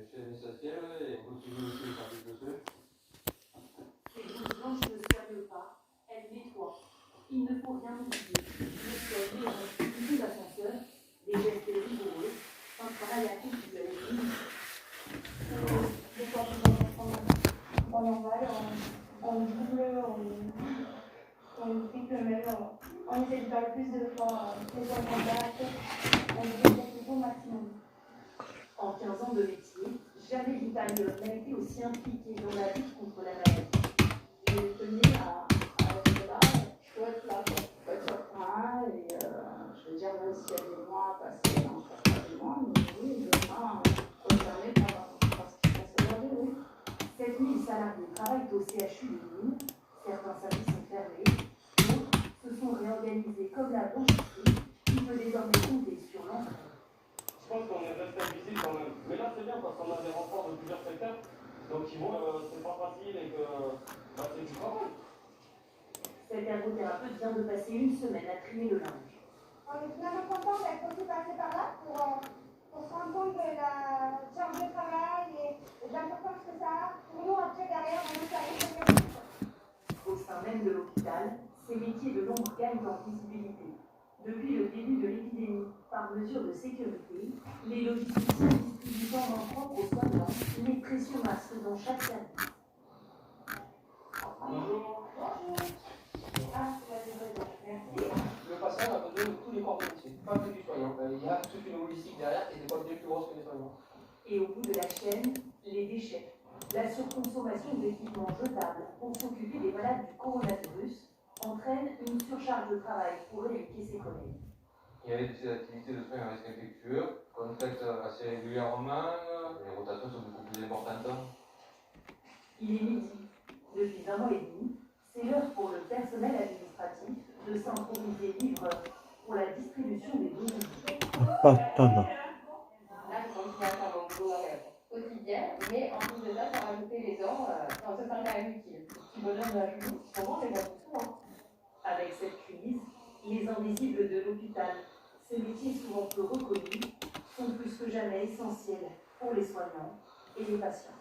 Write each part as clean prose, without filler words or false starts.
chaîne essentielle et continue aussi les services de soins. Les blouses blanches ne soignent pas, elles nettoient. Il ne faut rien oublier. Le ciel, les gens, plus d'ascenseurs, des gestes rigoureux, un travail à tous vous avez dit. Des fois, en aval, en double, en triple, même on essaie de faire le plus de fois les fois en contact, on essaie de faire au maximum. En 15 ans de métier, jamais l'Italie n'a été aussi impliquée dans la lutte contre la maladie. J'ai tenu à être là, je peux être là, je peux être sur le terrain, et je veux dire, même s'il y a des mois passés, on ne passe pas des mois, mais oui, je serai concernée par ce qui se passe aujourd'hui, oui. 7000 salariés travaillent au CHU de Nîmes, certains services sont fermés, d'autres se sont réorganisés comme la blanchisserie, qui peut désormais compter sur l'entrée. Je pense qu'on est resté visible quand même. Mais là, c'est bien parce qu'on a des renforts de plusieurs secteurs. Donc, ils vont, c'est pas facile et que c'est du travail. Cet ergothérapeute vient de passer une semaine à trier le linge. On est finalement content d'être aussi passé par là pour se rendre compte de la charge de travail et de l'importance que ça a. Pour nous, après, derrière, on nous arrive. Au sein même de l'hôpital, ces métiers de l'ombre gagnent en visibilité. Depuis le début de l'épidémie, par mesure de sécurité, les logisticiens distribuent en main propre aux soignants les précieux masques dans chaque service. Bonjour. Ah, c'est la livraison. Merci. Le patient a besoin de tous les corps de métier, pas que du soignant. Il y a toute une holistique derrière qui est des fois bien plus grosse que les soignants. Et au bout de la chaîne, les déchets. La surconsommation d'équipements jetables pour s'occuper des malades du coronavirus entraîne une surcharge de travail pour éduquer ses collègues. Il y avait des activités de soins à risque infectieux, qu'on traite assez régulièrement, les rotations sont beaucoup plus importantes. Il est midi. Depuis 1 mois et demi, c'est l'heure pour le personnel administratif de s'improviser livreur pour la distribution des doses. Pardon. Là, je continue à faire mon boulot quotidien, mais en plus de ça, pour rajouter les dents, on se sent quand même utile. Petit bonheur de la journée, souvent, les gens font tout. Avec cette crise, les invisibles de l'hôpital, ces métiers souvent peu reconnus, sont plus que jamais essentiels pour les soignants et les patients.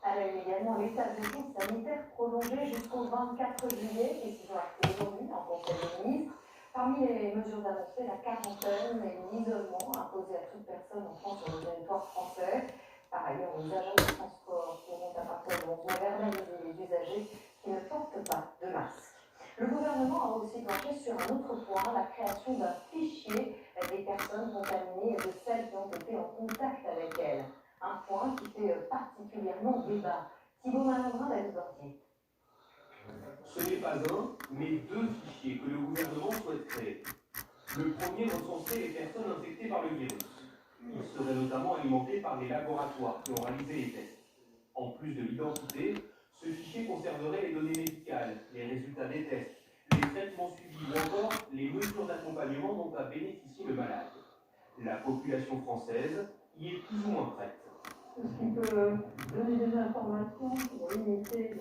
À la une également, l'état d'urgence sanitaire prolongé jusqu'au 24 juillet, décision actée aujourd'hui en Conseil des ministres. Parmi les mesures annoncées, la quarantaine et l'isolement imposés à toute personne entrant sur le territoire français. Par ailleurs, les agents de transport pourront à partir de 11 mois verbaliser les usagers qui ne portent pas de masque. Le gouvernement a aussi planché sur un autre point, la création d'un fichier des personnes contaminées et de celles qui ont été en contact avec elles. Un point qui fait particulièrement débat. Thibaut Malingrin, la Bordier. Ce n'est pas un, mais deux fichiers que le gouvernement souhaite créer. Le premier recenserait les personnes infectées par le virus. Il serait notamment alimenté par les laboratoires qui ont réalisé les tests. En plus de l'identité, ce fichier conserverait les données médicales, les résultats des tests, les traitements suivis ou encore les mesures d'accompagnement dont a bénéficié le malade. La population française y est plus ou moins prête. Tout ce qui peut donner des informations pour limiter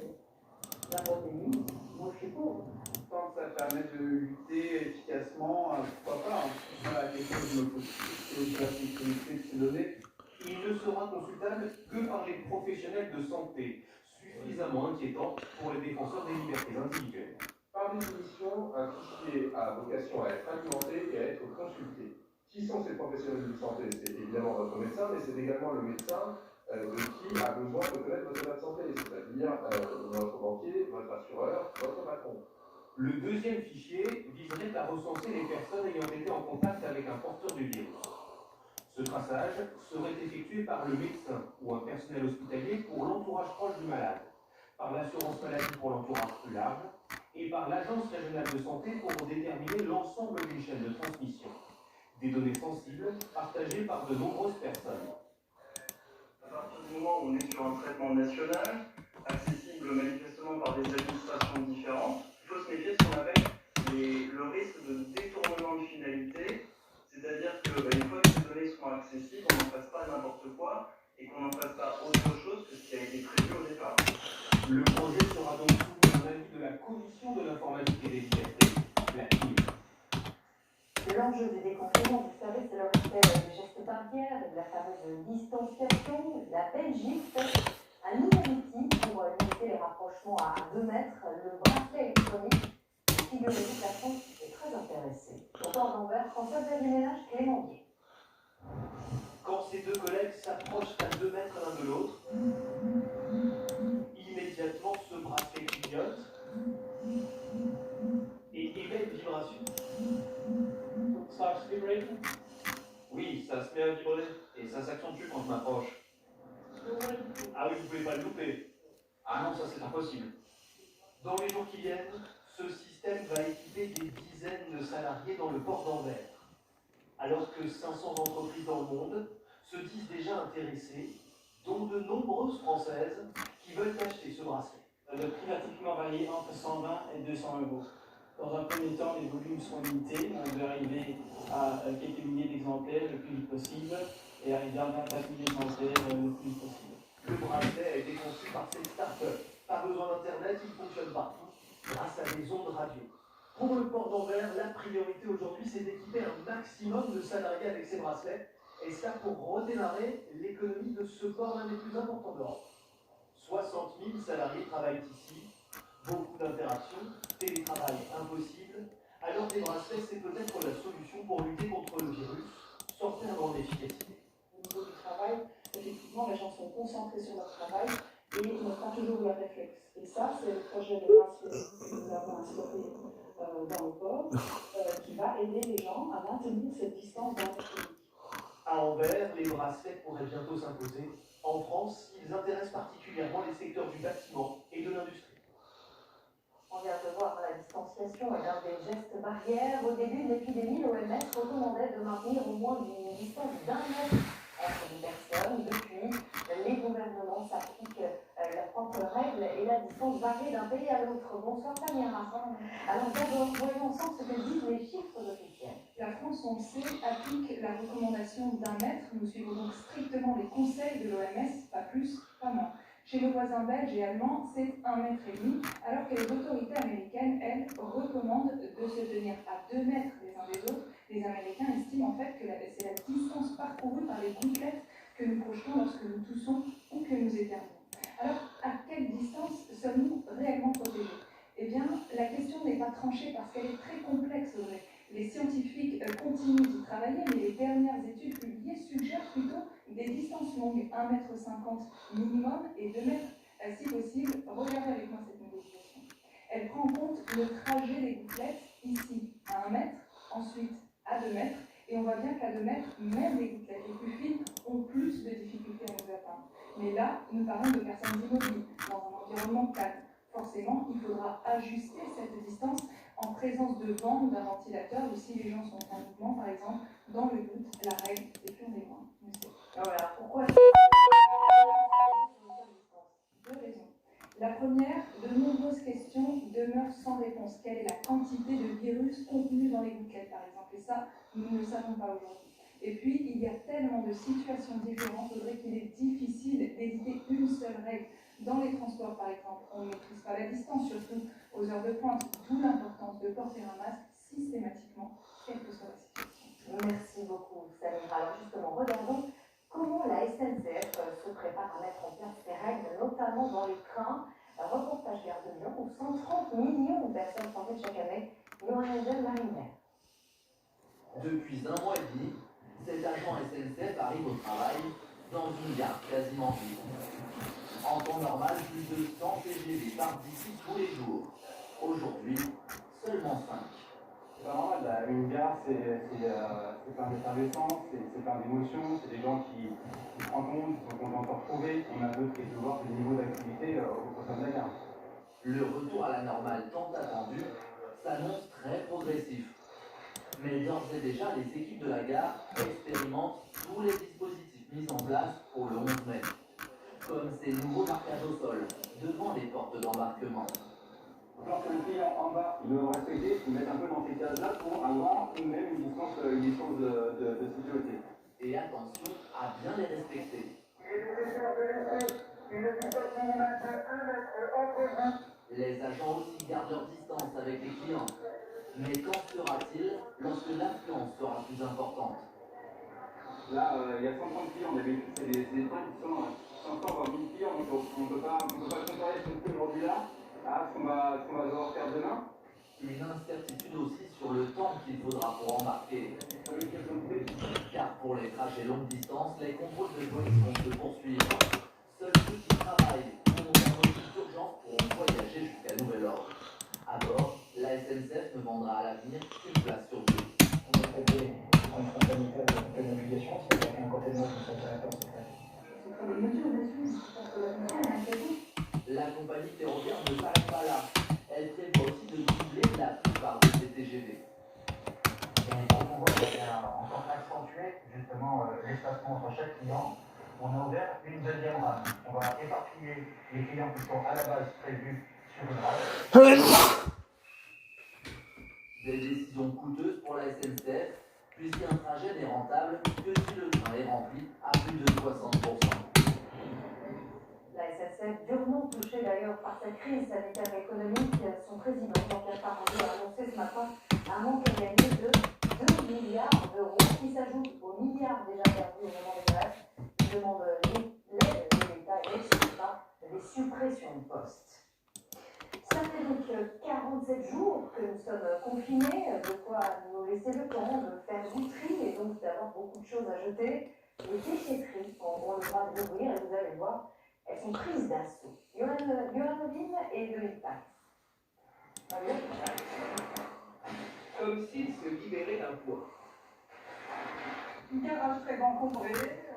la pandémie, moi je suis pour. Tant que ça permet de lutter efficacement, pourquoi pas. Voilà, la question que je me pose, c'est la sécurité de ces données. Il ne sera consultable que par les professionnels de santé, suffisamment inquiétant pour les défenseurs des libertés individuelles. Par définition, un fichier a vocation à être alimenté et à être consulté. Qui sont ces professionnels de santé? C'est évidemment votre médecin, mais c'est également le médecin de qui a besoin de connaître votre état de santé, c'est-à-dire votre banquier, votre assureur, votre patron. Le deuxième fichier viserait à recenser les personnes ayant été en contact avec un porteur du virus. Ce traçage serait effectué par le médecin ou un personnel hospitalier pour l'entourage proche du malade, par l'assurance maladie pour l'entourage plus large, et par l'agence régionale de santé pour déterminer l'ensemble des chaînes de transmission. Des données sensibles partagées par de nombreuses personnes. À partir du moment où on est sur un traitement national, accessible manifestement par des administrations différentes, il faut se méfier de ce qu'on appelle le risque de détournement de finalité, c'est-à-dire que une fois que ces données seront accessibles, on n'en fasse pas n'importe quoi et qu'on n'en fasse pas autre chose que ce qui a été prévu au départ. Le projet sera donc soumis à l'avis de la Commission de l'informatique et des libertés, la CNIL. L'enjeu du déconfinement, vous savez, c'est le respect des gestes barrières et de la fameuse de distanciation, la Belgique fait un nouvel outil pour limiter les rapprochements à 2 mètres, le bracelet électronique. Figurez-vous que la France est très intéressée. Au port d'Anvers, François-Xavier Ménage, Clément Dier. Quand ces deux collègues s'approchent à 2 mètres l'un de l'autre, immédiatement ce bracelet clignote et émet une vibration. Starts vibrating. Oui, ça se met à vibrer et ça s'accentue quand je m'approche. Ah oui, vous pouvez pas le louper. Ah non, ça c'est impossible. Dans les jours qui viennent, ce système va équiper des dizaines de salariés dans le port d'Anvers. Alors que 500 entreprises dans le monde se disent déjà intéressées, dont de nombreuses françaises qui veulent acheter ce bracelet. Le prix va typiquement varier entre 120 et 200 euros. Dans un premier temps, les volumes sont limités. On veut arriver à quelques milliers d'exemplaires le plus vite possible et arriver à 24 000 exemplaires le plus vite possible. Le bracelet a été conçu par ces startups. Pas besoin d'internet, il fonctionne partout, grâce à des ondes radio. Pour le port d'Anvers, la priorité aujourd'hui, c'est d'équiper un maximum de salariés avec ces bracelets, et ça pour redémarrer l'économie de ce port l'un des plus importants d'Europe. 60 000 salariés travaillent ici, beaucoup d'interactions, télétravail impossible, alors des bracelets, c'est peut-être la solution pour lutter contre le virus, sans perdre en efficacité. Au niveau du travail, effectivement, les gens sont concentrés sur leur travail et n'ont pas toujours le réflexe. Et ça, c'est le projet de bracelet que nous avons instauré dans le port, qui va aider les gens à maintenir cette distance dans le public. À Anvers, les bracelets pourraient bientôt s'imposer. En France, ils intéressent particulièrement les secteurs du bâtiment et de l'industrie. On vient de voir la distanciation est l'un des gestes barrières. Au début de l'épidémie, l'OMS recommandait de maintenir au moins une distance d'1 mètre entre les personnes. Depuis, les gouvernements s'appliquent leurs propres règles et la distance varie d'un pays à l'autre. Bonsoir Samira. Alors d'abord, voyons ensemble ce que disent les chiffres officiels. La France, on le sait, applique la recommandation d'1 mètre. Nous suivons donc strictement les conseils de l'OMS, pas plus, pas moins. Chez nos voisins belges et allemands, c'est 1,5 mètre, alors que les autorités américaines, elles, recommandent de se tenir à 2 mètres les uns des autres. Les Américains estiment en fait que c'est la distance parcourue par les gouttelettes que nous projetons lorsque nous toussons ou que nous éternuons. Alors, à quelle distance sommes-nous réellement protégés? Eh bien, la question n'est pas tranchée parce qu'elle est très complexe, Audrey. Les scientifiques continuent d'y travailler, mais les dernières études publiées suggèrent plutôt des distances longues, 1,50 m minimum et 2 mètres si possible. Regardez avec moi cette modélisation. Elle prend en compte le trajet des gouttelettes, ici à 1 mètre, ensuite à 2 mètres, et on voit bien qu'à 2 mètres, même les gouttelettes les plus fines ont plus de difficultés à nous atteindre. Mais là, nous parlons de personnes immobiles, dans un environnement calme. Forcément, il faudra ajuster cette distance en présence de vent ou d'un ventilateur, ou si les gens sont en mouvement, par exemple. Dans le doute, la règle, c'est plus on est loin. Voilà, pourquoi Deux raisons. La première, de nombreuses questions demeurent sans réponse. Quelle est la quantité de virus contenu dans les gouttelettes, par exemple? Et ça, nous ne le savons pas aujourd'hui. Et puis, il y a tellement de situations différentes, Audrey, qu'il est difficile d'éditer une seule règle. Dans les transports, par exemple, on ne maîtrise pas la distance, surtout aux heures de pointe, d'où l'importance de porter un masque systématiquement, quelle que soit la situation. Merci beaucoup, Samira. Alors justement, regardons comment la SNCF se prépare à mettre en place ces règles, notamment dans les trains. Reportage Gare de Lyon, où 130 millions de personnes s'entraînent chaque année. Johannes Marinière. Depuis 1 mois et demi, cet agent SNCF arrive au travail dans une gare quasiment vide. En temps normal, plus de 100 TGV partent d'ici tous les jours. Aujourd'hui, seulement 5. C'est pas normal, une gare c'est plein d'effervescence, c'est plein d'émotions, c'est des gens qui se rencontrent, qui sont contents de se retrouver. On a d'autres qui veulent voir le niveau d'activité au sein de la gare. Le retour à la normale tant attendu s'annonce très progressif. Mais d'ores et déjà, les équipes de la gare expérimentent tous les dispositifs mis en place pour le 11 mai. Comme ces nouveaux marquages au sol, devant les portes d'embarquement. Lorsque le client embarque, il doit respecter, il met un peu dans ces cases-là pour avoir même une distance de sécurité. Et attention à bien les respecter. Les agents aussi gardent leur distance avec les clients. Mais qu'en sera-t-il lorsque l'affluence sera plus importante? Là, il y a 130 clients, d'habitude, c'est des trains qui sont 500 voire 1000 clients, donc on ne peut pas comparer ce qu'on fait aujourd'hui-là à ce qu'on va devoir faire demain. Une incertitude aussi sur le temps qu'il faudra pour embarquer. Car pour les trajets longue distance, les contrôles de police vont se poursuivre. Seuls ceux qui travaillent ou ont un motif d'urgence pourront voyager jusqu'à nouvel ordre. À bord, la SNCF ne vendra à l'avenir qu'une place sur deux. On a traité en sanitaire de pleine obligation, c'est-à-dire qu'un côté de moi qui s'intéresse pas au traité. Ce sont des mesures d'assurance pour que la personne ait un cadeau. La compagnie ferroviaire ne s'arrête pas là. Elle prévoit aussi de doubler la plupart de ses TGV. Et pour pouvoir encore accentuer justement l'espacement entre chaque client, on a ouvert une deuxième rame. On va éparpiller les clients qui sont à la base prévus sur une rame. Des décisions coûteuses pour la SNCF, puisqu'un trajet n'est rentable que si le train est rempli à plus de 60%. La SNCF, durement touchée d'ailleurs par cette crise sanitaire et économique, son président Jean-Pierre Farandou a annoncé ce matin un manque à gagner de 2 milliards d'euros qui s'ajoute aux milliards déjà perdus au moment des grèves. Il demande l'aide de l'État et n'exclut pas des suppressions de postes. Ça fait donc 47 jours que nous sommes confinés, de quoi nous laisser le temps de faire du tri et donc d'avoir beaucoup de choses à jeter. Les déchetteries ont le droit d'ouvrir et vous allez le voir, elles sont prises d'assaut. Johan Novine et Dominique Paris. Comme s'il se libérait d'un poids. Garage très encombré,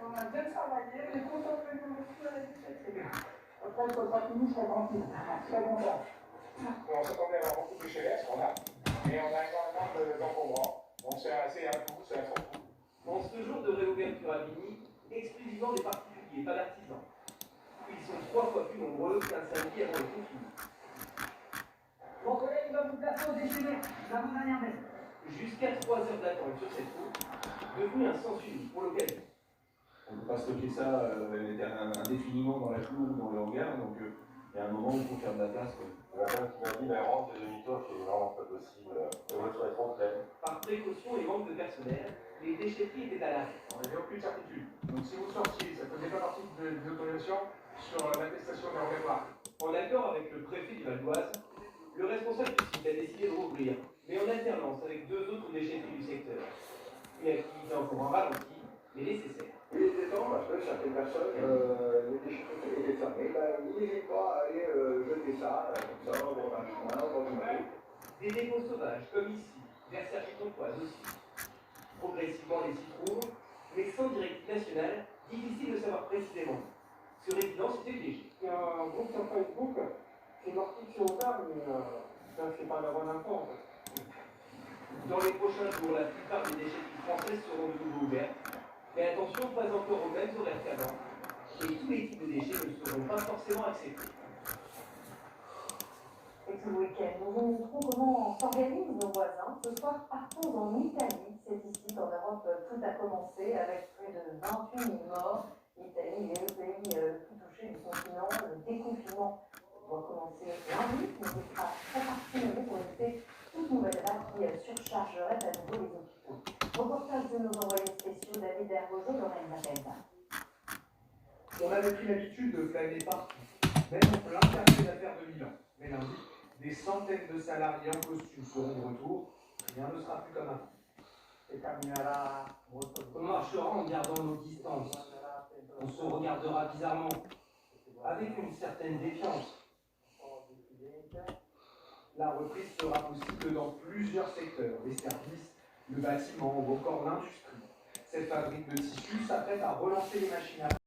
on a bien travaillé, on est content de venir aussi à la déchetterie. Après, il faut pas que nous soyons tranquilles. Très content. On s'attendait à avoir beaucoup de déchets, ce qu'on a, mais on a énormément d'encombrants. Donc c'est un tout, c'est un fond tout. En ce jour de réouverture à Vigny, exclusivement des particuliers, pas d'artisans. Ils sont 3 fois plus nombreux qu'un samedi avant le confinement. Mon collègue va vous placer au déjeuner, il va vous énerver. Jusqu'à 3 heures d'attente sur cette route, devenu un sens unique pour l'occasion. On ne peut pas stocker ça indéfiniment dans la floue ou dans le hangar, donc il y a un moment où il faut faire de la place. La dame qui m'a dit, mais rentre des demi-tours, qui est vraiment pas possible. Les voitures sont trop pleines. Par précaution et manque de personnel, les déchetteries étaient à l'arrêt. On n'avait aucune certitude. Donc si vous sortiez, ça ne faisait pas partie de l'autorisation sur l'attestation dérogatoire. En accord avec le préfet du Val d'Oise, le responsable du site a décidé de rouvrir, mais en alternance avec 2 autres déchetteries du secteur. Une activité encore en ralenti, mais nécessaire. Il était temps parce que certaines personnes, les déchetteries étaient fermées, ils n'hésitent pas à aller jeter ça, comme ça, dans un chemin, dans une rue. Des dépôts sauvages, comme ici, vers Cergy-Pontoise aussi. Progressivement les sites rouvrent, mais sans directive nationale, difficile de savoir précisément. Ce résident s'était piégé. Il y a un groupe sur Facebook qui marque sur le tard, mais ça c'est pas la bonne info en fait. Dans les prochains jours, la plupart des déchetteries françaises seront de nouveau ouvertes. Mais attention, pas encore aux mêmes horaires qu'avant. Et tous les types de déchets ne seront pas forcément acceptés. Et tout le week-end, nous vous montrons comment s'organisent nos voisins. Ce soir, partons en Italie. C'est ici qu'en Europe, tout a commencé avec plus de 28 000 morts. L'Italie est le pays le plus touché du continent. Le déconfinement doit commencer lundi, mais il sera très parcimonie pour éviter toute nouvelle vague qui surchargerait à nouveau les hôpitaux. Reportage de nos envoyés spéciaux David Herbozo, Lorraine Lapelle. On avait pris l'habitude de flâner partout, même en plein quartier d'affaires de Milan. Mais lundi, des centaines de salariés en costume seront de retour. Rien ne sera plus comme avant. On marchera en gardant nos distances. On se regardera bizarrement, avec une certaine défiance. La reprise sera possible dans plusieurs secteurs, les services, le bâtiment ou encore l'industrie. Cette fabrique de tissus s'apprête à relancer les machines à